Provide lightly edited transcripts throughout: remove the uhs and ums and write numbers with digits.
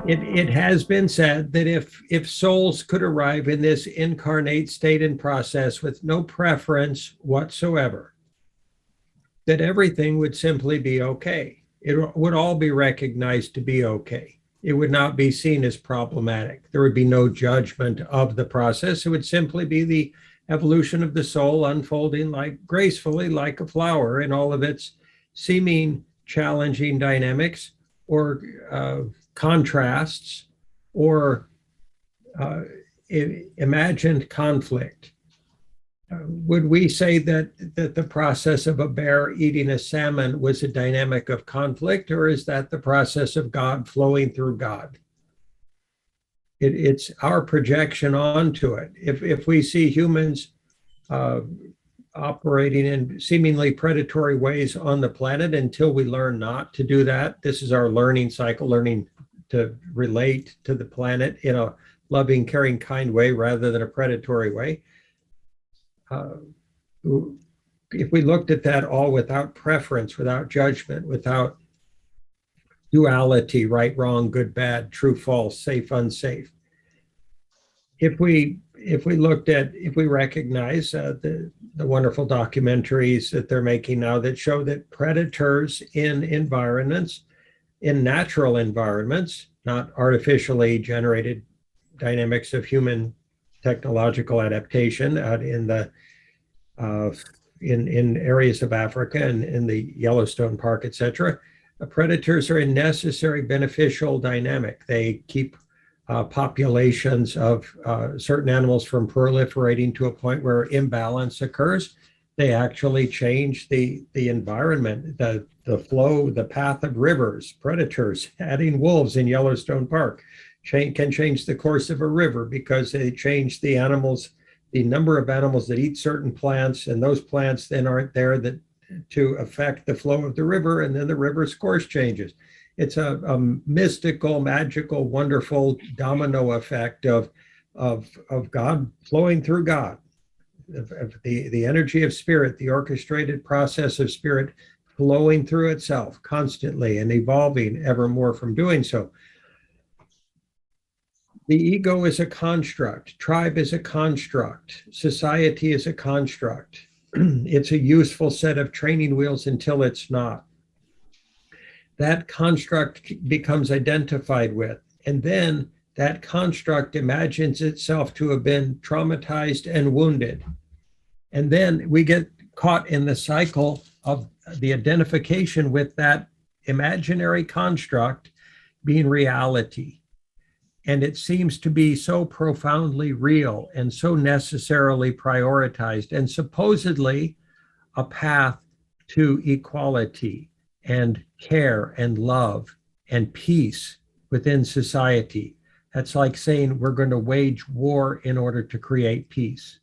It has been said that if souls could arrive in this incarnate state and process with no preference whatsoever, that everything would simply be okay. It would all be recognized to be okay. It would not be seen as problematic. There would be no judgment of the process. It would simply be the evolution of the soul unfolding like gracefully like a flower in all of its seeming challenging dynamics or contrasts or imagined conflict. Would we say that the process of a bear eating a salmon was a dynamic of conflict, or is that the process of God flowing through God? It's our projection onto it. If we see humans operating in seemingly predatory ways on the planet until we learn not to do that, this is our learning cycle, learning to relate to the planet in a loving, caring, kind way rather than a predatory way. If we looked at that all without preference, without judgment, without duality, right, wrong, good, bad, true, false, safe, unsafe. If we recognize the wonderful documentaries that they're making now that show that predators in environments, in natural environments, not artificially generated dynamics of human technological adaptation out in areas of Africa and in the Yellowstone Park, etc. Predators are a necessary beneficial dynamic. They keep populations of certain animals from proliferating to a point where imbalance occurs. They actually change the environment, the flow, the path of rivers. Predators, adding wolves in Yellowstone Park, can change the course of a river because they change the number of animals that eat certain plants, and those plants then aren't there to affect the flow of the river, and then the river's course changes. It's a mystical, magical, wonderful domino effect of God flowing through God, of the energy of spirit, the orchestrated process of spirit flowing through itself constantly and evolving ever more from doing so. The ego is a construct, tribe is a construct, society is a construct. It's a useful set of training wheels until it's not. That construct becomes identified with, and then that construct imagines itself to have been traumatized and wounded. And then we get caught in the cycle of the identification with that imaginary construct being reality. And it seems to be so profoundly real and so necessarily prioritized and supposedly a path to equality and care and love and peace within society. That's like saying we're going to wage war in order to create peace.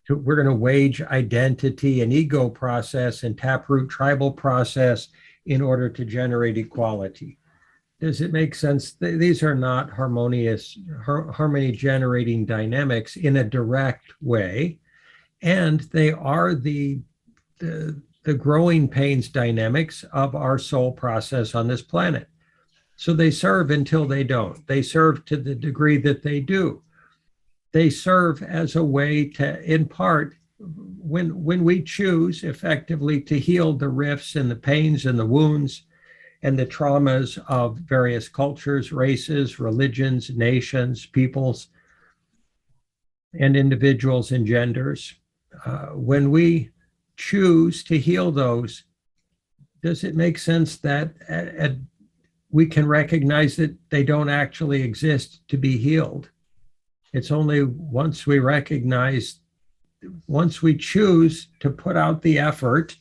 We're going to wage identity and ego process and taproot tribal process in order to generate equality. Does it make sense? These are not harmonious, harmony generating dynamics in a direct way. And they are the growing pains dynamics of our soul process on this planet. So they serve until they don't. They serve to the degree that they do. They serve as a way to, in part, when we choose effectively to heal the rifts and the pains and the wounds and the traumas of various cultures, races, religions, nations, peoples, and individuals and genders. When we choose to heal those, does it make sense that we can recognize that they don't actually exist to be healed? It's only once we choose to put out the effort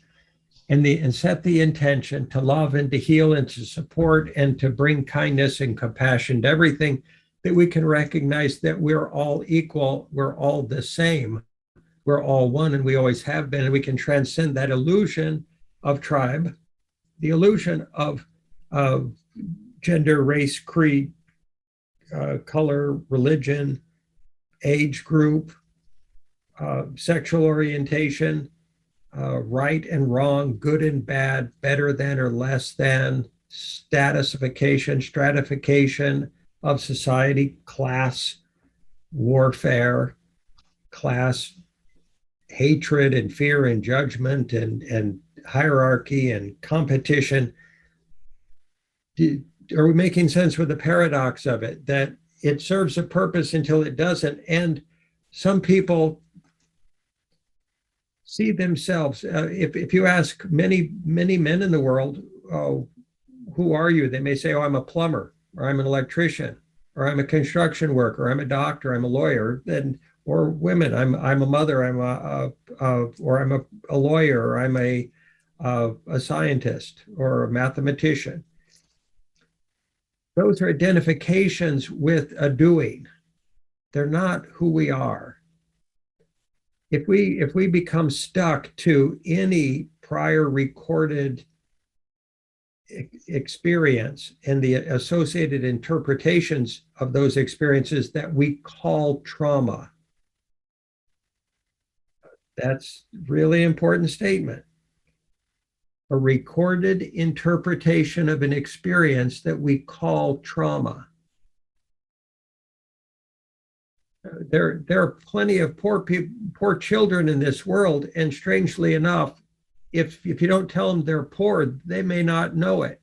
and set the intention to love and to heal and to support and to bring kindness and compassion to everything, that we can recognize that we're all equal, we're all the same, we're all one, and we always have been, and we can transcend that illusion of tribe, the illusion of gender, race, creed, color, religion, age group, sexual orientation, right and wrong, good and bad, better than or less than, statusification, stratification of society, class warfare, class hatred and fear and judgment and hierarchy and competition. Are we making sense with the paradox of it, that it serves a purpose until it doesn't? And some people see themselves, if you ask many men in the world, oh, who are you? They may say, oh, I'm a plumber, or I'm an electrician, or I'm a construction worker, or I'm a doctor, I'm a lawyer. And or women, I'm a mother, or I'm a lawyer, or I'm a scientist, or a mathematician. Those are identifications with a doing. They're not who we are. If we become stuck to any prior recorded experience and the associated interpretations of those experiences that we call trauma, that's really important statement. A recorded interpretation of an experience that we call trauma. There are plenty of poor children in this world, and strangely enough, if you don't tell them they're poor, they may not know it.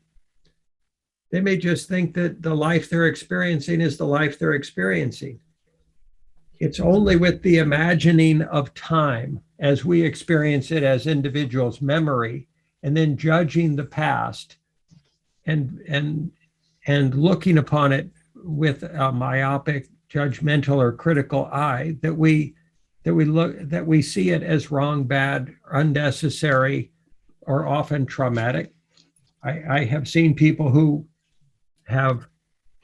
They may just think that the life they're experiencing is the life they're experiencing. It's only with the imagining of time as we experience it as individuals, memory, and then judging the past and looking upon it with a myopic, judgmental, or critical eye that we see it as wrong, bad, unnecessary, or often traumatic. I have seen people who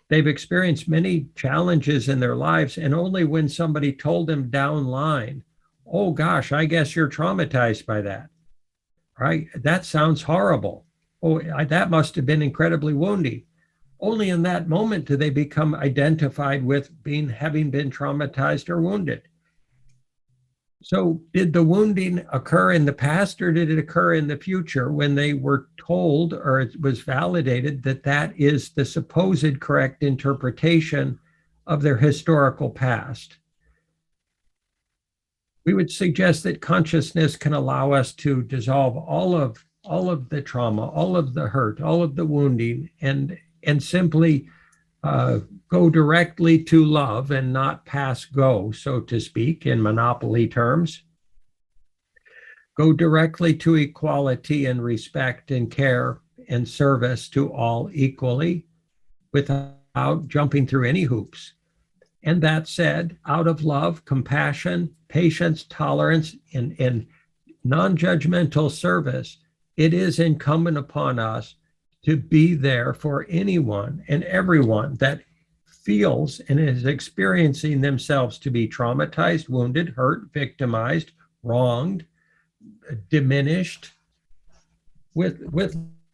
they've experienced many challenges in their lives, and only when somebody told them down line, oh gosh, I guess you're traumatized by that, right? That sounds horrible. Oh, that must have been incredibly wounding. Only in that moment do they become identified with having been traumatized or wounded. So did the wounding occur in the past, or did it occur in the future when they were told, or it was validated, that that is the supposed correct interpretation of their historical past? We would suggest that consciousness can allow us to dissolve all of the trauma, all of the hurt, all of the wounding, and simply go directly to love and not pass go, so to speak, in monopoly terms. Go directly to equality and respect and care and service to all equally without jumping through any hoops. And that said, out of love, compassion, patience, tolerance, and non-judgmental service, it is incumbent upon us to be there for anyone and everyone that feels and is experiencing themselves to be traumatized, wounded, hurt, victimized, wronged, diminished, with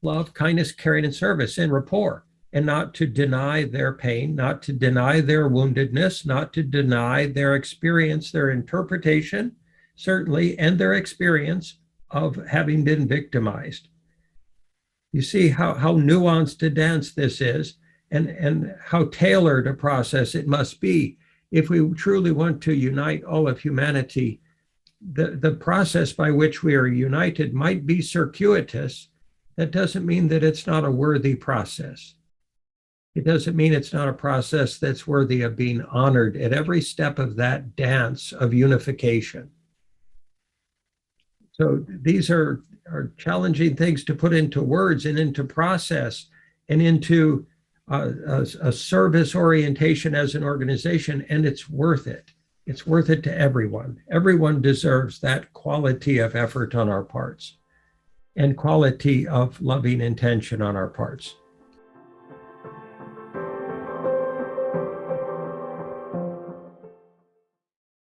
love, kindness, caring, and service and rapport, and not to deny their pain, not to deny their woundedness, not to deny their experience, their interpretation, certainly, and their experience of having been victimized. You see how nuanced a dance this is, and how tailored a process it must be if we truly want to unite all of humanity. The process by which we are united might be circuitous. That doesn't mean that it's not a worthy process. It doesn't mean it's not a process that's worthy of being honored at every step of that dance of unification. So these are challenging things to put into words and into process and into a service orientation as an organization, and it's worth it. It's worth it to everyone. Everyone deserves that quality of effort on our parts and quality of loving intention on our parts.